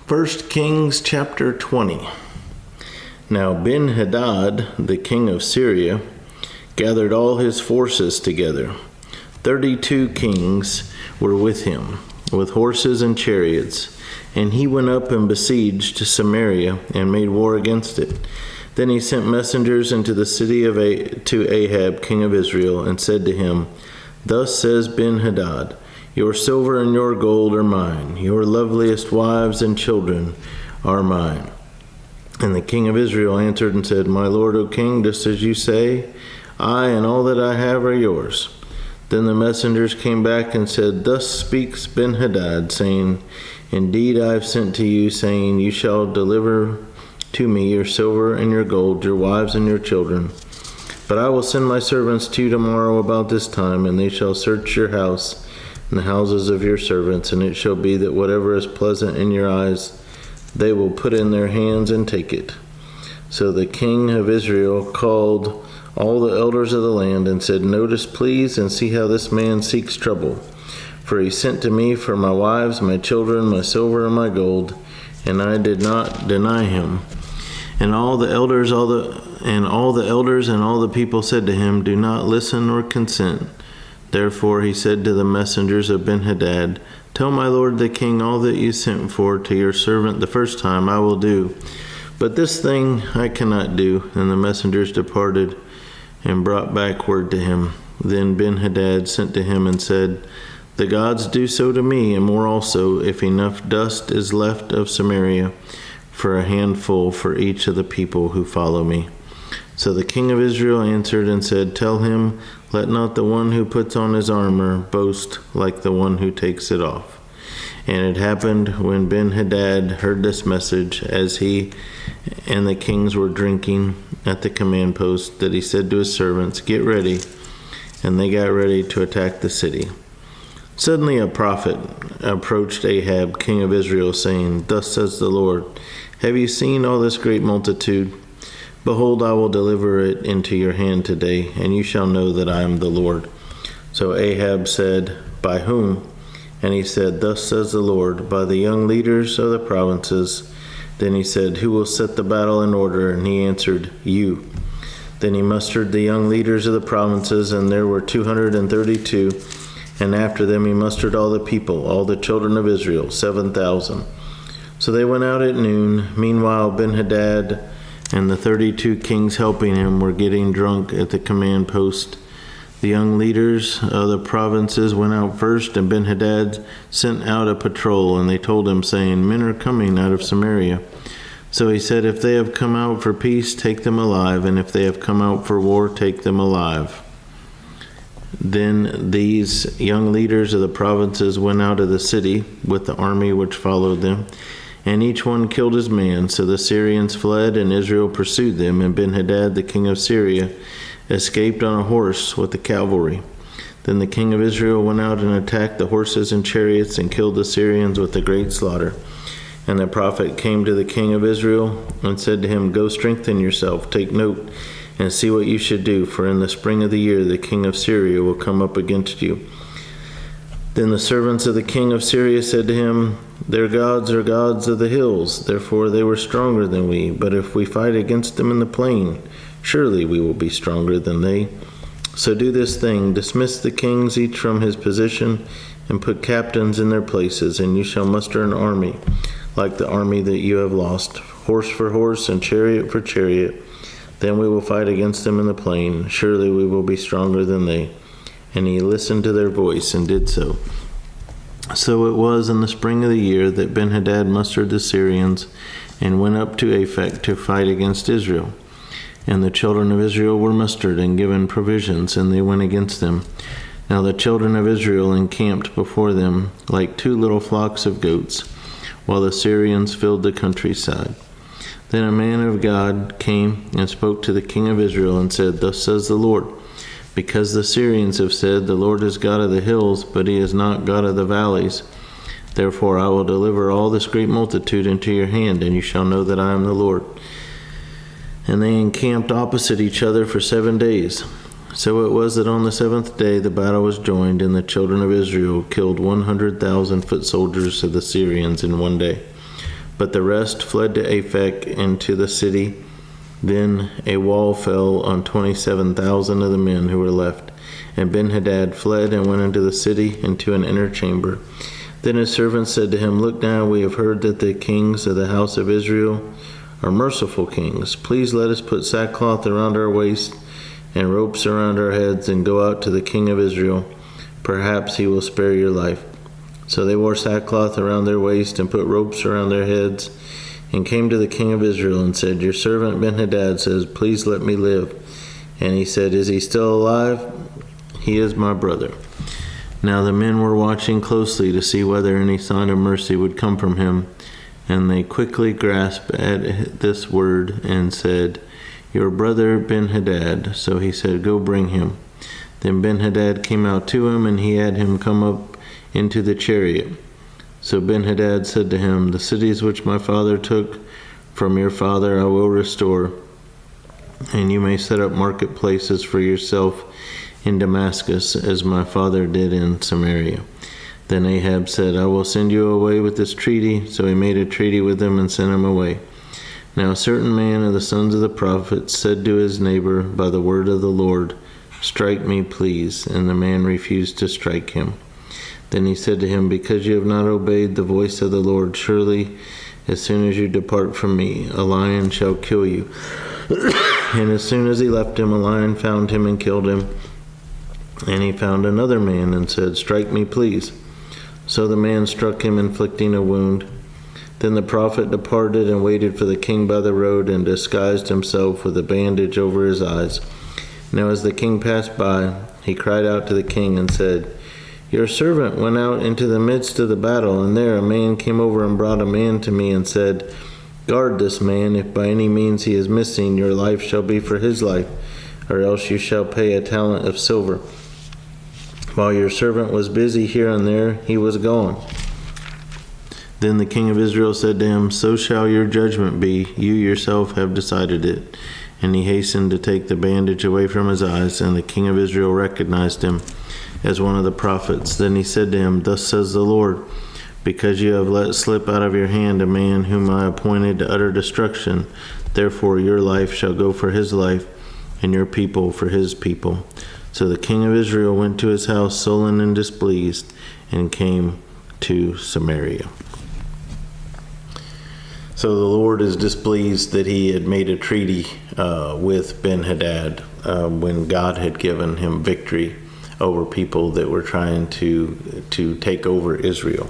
1 Kings chapter 20. Now Ben-Hadad, the king of Syria, gathered all his forces together. 32 kings were with him, with horses and chariots, and he went up and besieged Samaria and made war against it. Then he sent messengers into the city to Ahab, king of Israel, and said to him, Thus says Ben-Hadad, Your silver and your gold are mine, your loveliest wives and children are mine. And the king of Israel answered and said, My lord, O king, just as you say, I and all that I have are yours. Then the messengers came back and said, Thus speaks Ben-Hadad, saying, Indeed I have sent to you, saying, You shall deliver to me your silver and your gold, your wives and your children. But I will send my servants to you tomorrow about this time, and they shall search your house and the houses of your servants, and it shall be that whatever is pleasant in your eyes, they will put in their hands and take it. So the king of Israel called all the elders of the land and said, Notice, please, and see how this man seeks trouble. For he sent to me for my wives, my children, my silver, and my gold, and I did not deny him. And all the elders and all the people said to him, Do not listen or consent. Therefore he said to the messengers of Ben-Hadad, Tell my lord the king all that you sent for to your servant the first time I will do. But this thing I cannot do. And the messengers departed and brought back word to him. Then Ben-Hadad sent to him and said, The gods do so to me, and more also, if enough dust is left of Samaria, for a handful for each of the people who follow me. So the king of Israel answered and said, Tell him, let not the one who puts on his armor boast like the one who takes it off. And it happened when Ben-Hadad heard this message, as he and the kings were drinking at the command post, that he said to his servants, Get ready. And they got ready to attack the city. Suddenly a prophet approached Ahab, king of Israel, saying, Thus says the Lord, Have you seen all this great multitude? Behold, I will deliver it into your hand today, and you shall know that I am the Lord. So Ahab said, By whom? And he said, Thus says the Lord, By the young leaders of the provinces. Then he said, Who will set the battle in order? And he answered, You. Then he mustered the young leaders of the provinces, and there were 232. And after them he mustered all the people, all the children of Israel, 7,000. So they went out at noon. Meanwhile Ben-Hadad and the 32 kings helping him were getting drunk at the command post. The young leaders of the provinces went out first, and Ben-Hadad sent out a patrol, and they told him, saying, Men are coming out of Samaria. So he said, If they have come out for peace, take them alive, and if they have come out for war, take them alive. Then these young leaders of the provinces went out of the city with the army which followed them, and each one killed his man. So the Syrians fled, and Israel pursued them, and Ben-Hadad, the king of Syria, escaped on a horse with the cavalry. Then the king of Israel went out and attacked the horses and chariots, and killed the Syrians with a great slaughter. And the prophet came to the king of Israel and said to him, Go strengthen yourself, take note, and see what you should do, for in the spring of the year the king of Syria will come up against you. Then the servants of the king of Syria said to him, Their gods are gods of the hills, therefore they were stronger than we. But if we fight against them in the plain, surely we will be stronger than they. So do this thing, dismiss the kings each from his position, and put captains in their places, and you shall muster an army, like the army that you have lost, horse for horse and chariot for chariot. Then we will fight against them in the plain. Surely we will be stronger than they. And he listened to their voice and did so. So it was in the spring of the year that Ben-Hadad mustered the Syrians and went up to Aphek to fight against Israel. And the children of Israel were mustered and given provisions, and they went against them. Now the children of Israel encamped before them like 2 little flocks of goats, while the Syrians filled the countryside. Then a man of God came and spoke to the king of Israel and said, Thus says the Lord, Because the Syrians have said, The Lord is God of the hills, but he is not God of the valleys. Therefore I will deliver all this great multitude into your hand, and you shall know that I am the Lord. And they encamped opposite each other for 7 days. So it was that on the 7th day the battle was joined, and the children of Israel killed 100,000 foot soldiers of the Syrians in one day. but the rest fled to Aphek into the city. Then a wall fell on 27,000 of the men who were left. And Ben-Hadad fled and went into the city, into an inner chamber. Then his servants said to him, "Look now, we have heard that the kings of the house of Israel are merciful kings. Please let us put sackcloth around our waists and ropes around our heads and go out to the king of Israel. Perhaps he will spare your life." So they wore sackcloth around their waist and put ropes around their heads and came to the king of Israel and said, "Your servant Ben-Hadad says, 'Please let me live.'" And he said, "Is he still alive? He is my brother." Now the men were watching closely to see whether any sign of mercy would come from him. And they quickly grasped at this word and said, "Your brother Ben-Hadad." So he said, "Go bring him." Then Ben-Hadad came out to him, and he had him come up into the chariot. So Ben-Hadad said to him, "The cities which my father took from your father I will restore, and you may set up marketplaces for yourself in Damascus, as my father did in Samaria." Then Ahab said, "I will send you away with this treaty." So he made a treaty with him and sent him away. Now a certain man of the sons of the prophets said to his neighbor by the word of the Lord, "Strike me, please." And the man refused to strike him. Then he said to him, "Because you have not obeyed the voice of the Lord, surely as soon as you depart from me, a lion shall kill you." And as soon as he left him, a lion found him and killed him. And he found another man and said, "Strike me, please." So the man struck him, inflicting a wound. Then the prophet departed and waited for the king by the road and disguised himself with a bandage over his eyes. Now as the king passed by, he cried out to the king and said, "Your servant went out into the midst of the battle, and there a man came over and brought a man to me and said, 'Guard this man. If by any means he is missing, your life shall be for his life, or else you shall pay a talent of silver.' While your servant was busy here and there, he was gone." Then the king of Israel said to him, "So shall your judgment be. You yourself have decided it." And he hastened to take the bandage away from his eyes, and the king of Israel recognized him as one of the prophets. Then he said to him, "Thus says the Lord, because you have let slip out of your hand a man whom I appointed to utter destruction, therefore your life shall go for his life, and your people for his people." So the king of Israel went to his house sullen and displeased, and came to Samaria. So the Lord is displeased that he had made a treaty with Ben-Hadad when God had given him victory over people that were trying to take over Israel.